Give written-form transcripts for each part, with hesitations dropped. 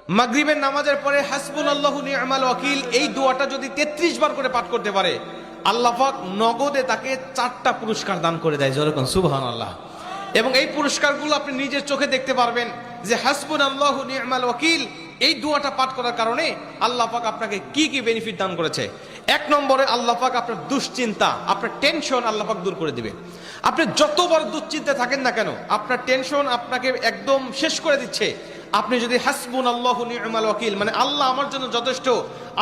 মাগরিবের নামাজের পরে হাসবুনাল্লাহু নি'মাল ওয়াকিল এই দোয়াটা যদি 33 বার করে পাঠ করতে পারে, আল্লাহ পাক নগদে তাকে 4টা পুরস্কার দান করে দেয়। যেরকম সুবহানাল্লাহ। এবং এই পুরস্কারগুলো আপনি নিজের চোখে দেখতে পারবেন যে হাসবুনাল্লাহু নি'মাল ওয়াকিল এই দোয়াটা পাঠ করার কারণে আল্লাহ পাক আপনাকে কি কি বেনিফিট দান করেছে। 1 নম্বরে আল্লাহ পাক আপনার দুশ্চিন্তা, আপনার টেনশন আল্লাহ পাক দূর করে দিবে। আপনি যত বড় দুশ্চিন্তায় থাকেন না কেন, আপনার টেনশন আপনাকে একদম শেষ করে দিচ্ছে। আপনি যদি হাসবুনাল্লাহু নি'মাল ওয়াকিল মানে আল্লাহ আমার জন্য যথেষ্ট,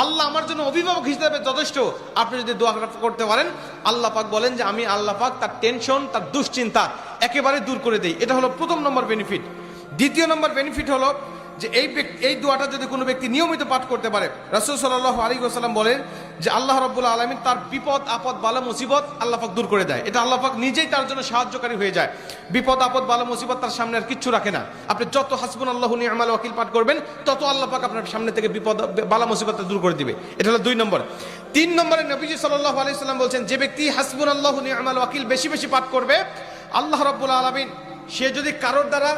আল্লাহ আমার জন্য অভিভাবক হিসেবে যথেষ্ট, আপনি যদি দোয়া করতে পারেন, আল্লাহ পাক বলেন যে আমি আল্লাহ পাক তার টেনশন, তার দুশ্চিন্তা একেবারে দূর করে দেই। এটা হলো প্রথম নম্বর বেনিফিট। দ্বিতীয় নম্বর বেনিফিট হলো যে এই দোয়াটা যদি কোনো ব্যক্তি নিয়মিত পাঠ করতে পারে, রাসূল সাল্লাল্লাহু আলাইহি ওয়াসাল্লাম বলেন যে আল্লাহ রাব্বুল আলামিন তার বিপদ আপদ বালা মুসিবত আল্লাহ পাক দূর করে দেয়। এটা আল্লাহ পাক নিজেই তার জন্য সাহায্যকারী হয়ে যায়। বিপদ আপদ বালা মুসিবত তার সামনে আর কিচ্ছু রাখে না। আপনি যত হাসবুনাল্লাহু নি'মাল ওয়াকিল পাঠ করবেন, তত আল্লাহ পাক আপনার সামনে থেকে বিপদ বালা মুসিবতটা দূর করে দিবে। এটা হলো 2 নম্বর। 3 নম্বরে নবীজি সাল্লাল্লাহু আলাইহি ওয়াসাল্লাম বলছেন, যে ব্যক্তি হাসবুনাল্লাহু নি'মাল ওয়াকিল বেশি বেশি পাঠ করবে, আল্লাহ রাব্বুল আলামিন সে যদি কারোর দ্বারা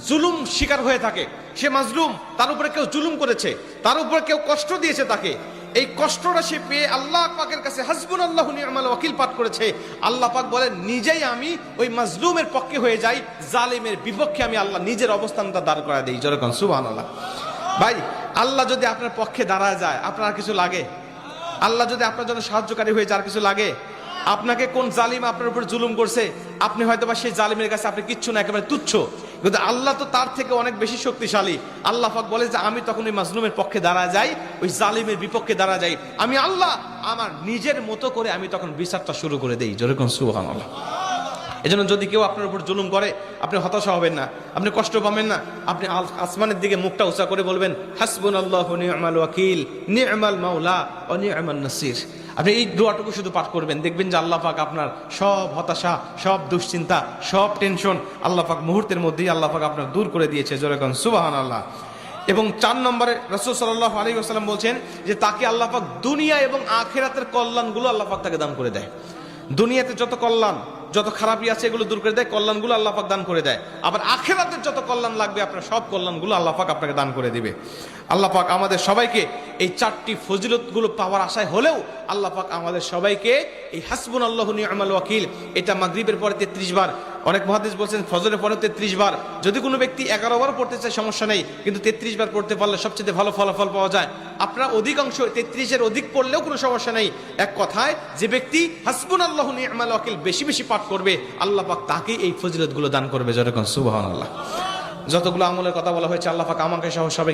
জুলুম শিকার হয়ে থাকে, সে মাজলুম, তার উপরে কেউ জুলুম করেছে, তার উপরে কেউ কষ্ট দিয়েছে, তাকে এই কষ্টটা সে পেয়ে আল্লাহ পাকের কাছে হাসবুনাল্লাহু নি'মাল ওয়াকিল পাঠ করেছে, আল্লাহ পাক বলেন নিজেই আমি ওই মাজলুমের পক্ষে হয়ে যাই, জালিমের বিপক্ষে আমি আল্লাহ নিজের অবস্থানটা দাঁড় করা দেই। যেরকম সুবহানাল্লাহ। ভাই, আল্লাহ যদি আপনার পক্ষে দাঁড়ায় যায়, আপনার আর কিছু লাগে? আল্লাহ যদি আপনার জন্য সাহায্যকারী হয়ে যায়, আর কিছু লাগে? আপনাকে কোন জালিম আপনার উপর জুলুম করছে, আপনি হয়তো বা সেই জালিমের কাছে আপনি কিচ্ছু না, একেবারে তুচ্ছ, কিন্তু আল্লাহ তো তার থেকে অনেক বেশি শক্তিশালী। আল্লাহ পাক বলে যে আমি তখন ওই মাজলুমের পক্ষে দাঁড়া যাই, ওই জালিমের বিপক্ষে দাঁড়া যাই, আমি আল্লাহ আমার নিজের মতো করে আমি তখন বিচারটা শুরু করে দেই। যেরকম সুবহানাল্লাহ। এজন্য যদি কেউ আপনার উপর জুলুম করে, আপনি হতাশা হবেন না, আপনি কষ্ট পাবেন না, আপনি আসমানের দিকে মুখটা উঁচা করে বলবেন হাসবুনাল্লাহু নি'মাল ওয়াকিল নি'মাল মাওলা ওয়া নি'মান নাসির। আপনি এই দোয়াটুকু শুধু পাঠ করবেন, দেখবেন যে আল্লাহ পাক আপনার সব হতাশা, সব দুশ্চিন্তা, সব টেনশন আল্লাহ পাক মুহূর্তের মধ্যেই আল্লাহ পাক আপনার দূর করে দিয়েছে। যেরকম সুবহানাল্লাহ। এবং 4 নম্বরে রাসূল সাল্লাল্লাহু আলাইহি ওয়াসাল্লাম বলছেন যে তাকে আল্লাহ পাক দুনিয়া এবং আখিরাতের কল্যাণগুলো আল্লাহ পাক তাকে দান করে দেয়। দুনিয়াতে যত কল্যাণ, যত খারাপই আছে এগুলো দূর করে দেয়, কল্যাণগুলো আল্লাহ পাক দান করে দেয়। আবার আখিরাতের যত কল্যাণ লাগবে আপনার সব কল্যাণগুলো আল্লাহ পাক আপনাকে দান করে দিবে। আল্লাহ পাক আমাদের সবাইকে এই 4টি ফজিলতগুলো পাওয়ার আশায় হলেও আল্লাহ পাক আমাদের সবাইকে এই হাসবুনাল্লাহু নি'মাল ওয়াকিল এটা মাগরিবের পরে 33 বার, অনেক মুহাদ্দিস বলছেন ফজরের পরে 33 বার, যদি কোনো ব্যক্তি 11 বার পড়তে চায় সমস্যা নেই, কিন্তু 33 বার পড়তে পারলে সবচেয়ে ভালো ফলাফল পাওয়া যায়। আপনারা অধিকাংশ 33-এর অধিক পড়লেও কোনো সমস্যা নেই। এক কথায় যে ব্যক্তি হাসবুনাল্লাহু নি'মাল ওয়াকিল বেশি বেশি পাঠ করবে, আল্লাহ পাক তাকে এই ফজিলতগুলো দান করবে। যেরকম সুবহানাল্লাহ। যতগুলো আমলের কথা বলা হয়েছে আল্লাহ পাক আমাকে সহ সবাই